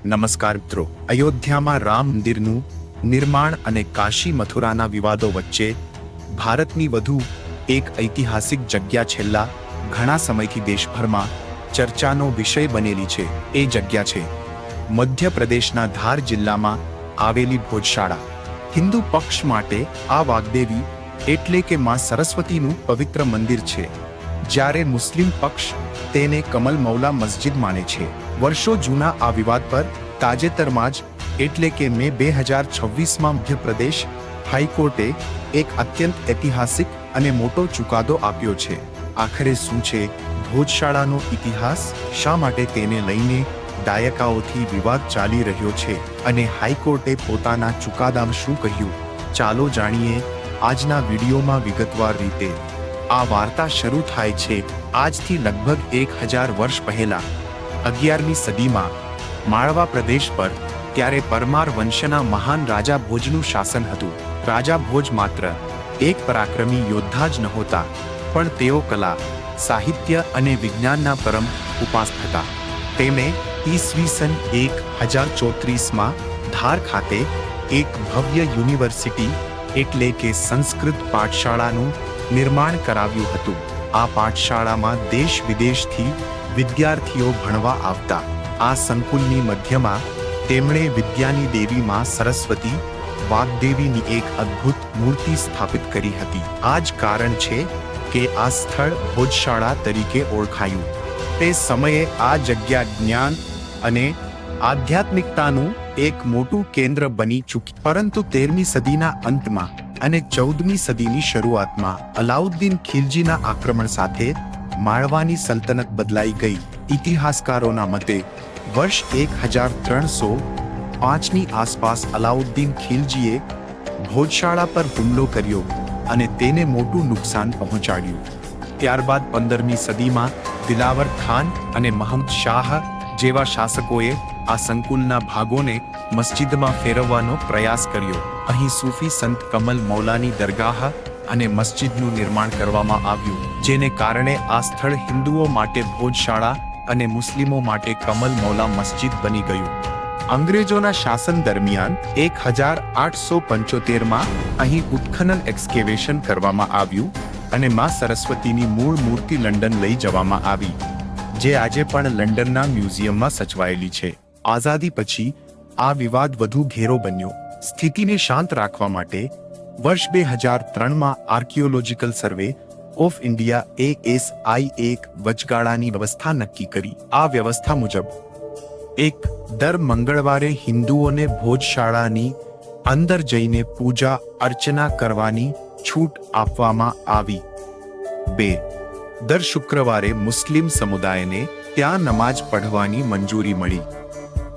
નમસ્કાર મિત્રો, અયોધ્યામાં રામ મંદિરનું નિર્માણ અને કાશી મથુરાના વિવાદો વચ્ચે ભારતની વધુ એક ઐતિહાસિક જગ્યા છેલ્લા ઘણા સમયથી દેશભરમાં ચર્ચાનો વિષય બનેલી છે. એ જગ્યા છે મધ્યપ્રદેશના ધાર જિલ્લામાં આવેલી ભોજશાળા. હિન્દુ પક્ષ માટે આ વાગ્દેવી એટલે કે માં સરસ્વતીનું પવિત્ર મંદિર છે, જ્યારે મુસ્લિમ પક્ષ તેને કમલ મૌલા મસ્જિદ માને છે. વર્ષો જૂના આ વિવાદ પર તાજેતરમાં જ એટલે કે મે 2026માં મધ્યપ્રદેશ હાઈકોર્ટે એક અત્યંત ઐતિહાસિક અને મોટો ચુકાદો આપ્યો છે. આખરે શું છે ભોજશાળાનો ઇતિહાસ, શા માટે તેને લઈને દાયકાઓથી વિવાદ ચાલી રહ્યો છે અને હાઈકોર્ટે પોતાના ચુકાદામાં શું કહ્યું, ચાલો જાણીએ આજના વિડીયોમાં વિગતવાર રીતે. આ વાર્તા શરૂ થાય છે આજથી લગભગ 1000 વર્ષ પહેલા 11મી સદીમાં માળવા પ્રદેશ પર. ત્યારે પરમાર વંશના મહાન રાજા ભોજનું શાસન હતું. રાજા ભોજ માત્ર એક પરાક્રમી યોદ્ધા જ નહોતા, પણ તેઓ કલા, સાહિત્ય અને વિજ્ઞાનના પરમ ઉપાસક હતા. તેમણે ઈસવીસન 1034માં ધાર ખાતે એક ભવ્ય યુનિવર્સિટી એટલે કે સંસ્કૃત પાઠશાળાનું નિર્માણ કરાવ્યું હતું. આ પાઠશાળામાં દેશ વિદેશથી વિદ્યાર્થીઓ ભણવા આવતા. આ સંકુલની મધ્યમાં તેમણે વિદ્યાની દેવી માં સરસ્વતી વાગ્દેવીની એક અદ્ભુત મૂર્તિ સ્થાપિત કરી હતી. આ જ કારણ છે કે આ સ્થળ ભોજશાળા તરીકે ઓળખાયું. તે સમયે આ જગ્યા જ્ઞાન અને આધ્યાત્મિકતાનું એક મોટું કેન્દ્ર બની ચૂકી. પરંતુ 13મી સદીના અંતમાં અને 14મી સદીની શરૂઆતમાં અલાઉદ્દીન ખિલજીના આક્રમણ સાથે માળવાની સલ્તનત બદલાઈ ગઈ. ઇતિહાસકારોના મતે વર્ષ 1305ની આસપાસ અલાઉદ્દીન ખિલજીએ ભોજશાળા પર હુમલો કર્યો અને તેને મોટું નુકસાન પહોંચાડ્યું. ત્યારબાદ 15મી સદીમાં દિલાવર ખાન અને મહંમદ શાહ જેવા શાસકોએ આ સંકુલના ભાગોને મસ્જિદમાં ફેરવવાનો પ્રયાસ કર્યો. અહીં સૂફી સંત કમલ મૌલાની દરગાહ અને મસ્જિદનું નિર્માણ કરવામાં આવ્યું, જેને કારણે આ સ્થળ હિન્દુઓ માટે ભોજશાળા અને મુસ્લિમો માટે કમલ મૌલા મસ્જિદ બની ગયું. અંગ્રેજોના શાસન દરમિયાન 1875માં અહીં ઉત્ખનન એક્સકેવેશન કરવામાં આવ્યું અને માં સરસ્વતીની મૂળ મૂર્તિ લંડન લઈ જવામાં આવી, જે આજે પણ લંડનના મ્યુઝિયમમાં સચવાયેલી છે. આઝાદી પછી આ વિવાદ વધુ ઘેરો બન્યો. સ્થિતિને શાંત રાખવા માટે વર્ષ 2003માં archaeological survey of India ASI એક વચગાળાની વ્યવસ્થા નક્કી કરી. આ વ્યવસ્થા મુજબ દર મંગળવારે હિન્દુઓને ભોજશાળાની અંદર જઈને પૂજા અર્ચના કરવાની છૂટ આપવામાં આવી. 2 દર શુક્રવારે મુસ્લિમ સમુદાયને ત્યાં નમાઝ પઢવાની મંજૂરી મળી.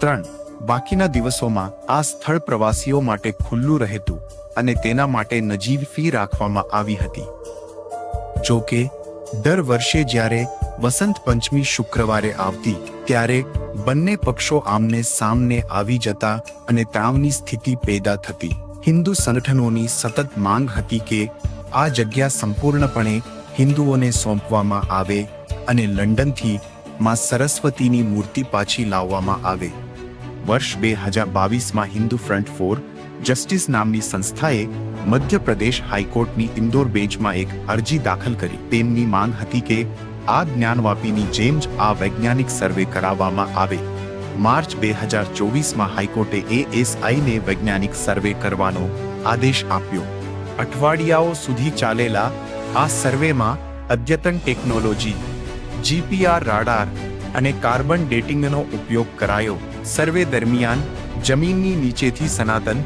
3 બાકીના દિવસોમાં આ સ્થળ પ્રવાસીઓ માટે ખુલ્લું રહેતું અને તેના માટે નજીવી ફી રાખવામાં આવી હતી. જો કે દર વર્ષે જ્યારે વસંત પંચમી શુક્રવારે આવતી, ત્યારે બંને પક્ષો આમને સામને આવી જતા અને તણાવની સ્થિતિ પેદા થતી. હિન્દુ સંગઠનોની સતત માંગ હતી કે આ જગ્યા સંપૂર્ણપણે હિન્દુઓને સોંપવામાં આવે અને લંડનથી માં સરસ્વતીની મૂર્તિ પાછી લાવવામાં આવે. વર્ષ 2022માં હિન્દુ ફ્રન્ટ ફોર જસ્ટિસ નામની સંસ્થાએ મધ્યપ્રદેશ હાઈકોર્ટની ઇન્દોર બેન્ચમાં એક અરજી દાખલ કરી. તેમની માંગ હતી કે આ જ્ઞાનવાપીની જેમ જ આ વૈજ્ઞાનિક સર્વે કરાવવામાં આવે. માર્ચ 2024માં હાઈકોર્ટે ASIને વૈજ્ઞાનિક સર્વે કરવાનો આદેશ આપ્યો. અઠવાડિયાઓ સુધી ચાલેલા આ સર્વેમાં અદ્યતન ટેકનોલોજી, GPR રાડાર અને કાર્બન ડેટિંગનો ઉપયોગ કરાયો. સર્વે દરમિયાન જમીનની નીચેથી સનાતન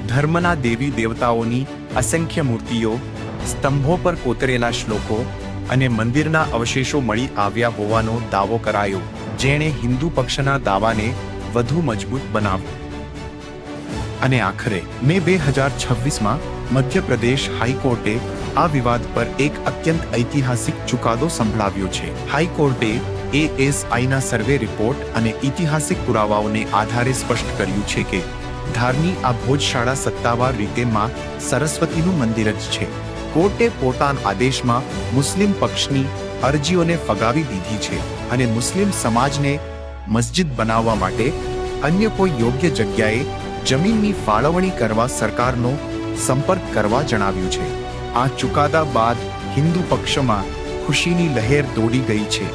ધર્મના દેવી દેવતાઓની અસંખ્ય મૂર્તિઓ, સ્તંભો પર કોતરેલા શ્લોકો અને મંદિરના અવશેષો મળી આવ્યા હોવાનો દાવો કરાયો, જેણે હિન્દુ પક્ષના દાવાને વધુ મજબૂત બનાવ્યો. અને આખરે મે 2026માં મધ્યપ્રદેશ હાઈકોર્ટે આ વિવાદ પર એક અત્યંત ઐતિહાસિક ચુકાદો સંભળાવ્યો છે. હાઈકોર્ટે ASIના સર્વે રિપોર્ટ અને ઐતિહાસિક પુરાવાઓને આધારે સ્પષ્ટ કર્યું છે કે ધારની આ ભોજશાળા સત્તાવાર રીતે માં સરસ્વતીનું મંદિર જ છે. કોર્ટે પોતાના આદેશમાં મુસ્લિમ પક્ષની અરજીઓને ફગાવી દીધી છે અને મુસ્લિમ સમાજને મસ્જિદ બનાવવા માટે અન્ય કોઈ યોગ્ય જગ્યાએ જમીનની ફાળવણી કરવા સરકારનો સંપર્ક કરવા જણાવ્યું છે. આ ચુકાદા બાદ હિન્દુ પક્ષમાં ખુશીની લહેર દોડી ગઈ છે,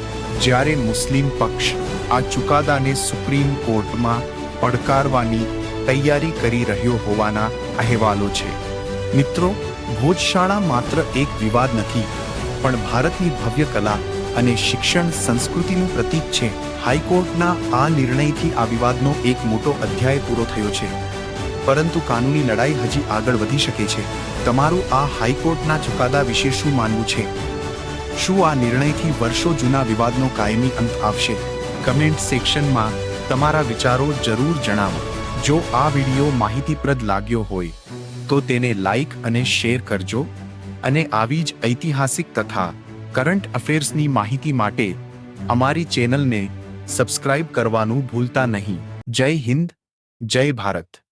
જ્યારે મુસ્લિમ પક્ષ આ ચુકાદાને સુપ્રીમ કોર્ટમાં પડકારવાની તૈયારી કરી રહ્યો હોવાના અહેવાલો છે. મિત્રો, ભોજશાળા માત્ર એક વિવાદ નથી, પણ ભારતની ભવ્ય કલા અને શિક્ષણ સંસ્કૃતિનું પ્રતીક છે. હાઈકોર્ટના આ નિર્ણયથી આ વિવાદનો એક મોટો અધ્યાય પૂરો થયો છે, પરંતુ કાનૂની લડાઈ હજી આગળ વધી શકે છે. તમારું આ હાઈકોર્ટના ચુકાદા વિશે શું માનવું છે? શું આ નિર્ણયથી વર્ષો જૂના વિવાદનો કાયમી અંત આવશે? કમેન્ટ સેક્શનમાં તમારા વિચારો જરૂર જણાવો. જો આ વિડીયો માહિતીપ્રદ લાગ્યો હોય તો તેને લાઈક અને શેર કરજો અને આવી જ ઐતિહાસિક તથા કરંટ અફેર્સની માહિતી માટે અમારી ચેનલને સબસ્ક્રાઇબ કરવાનું ભૂલતા નહીં. જય હિન્દ, જય ભારત.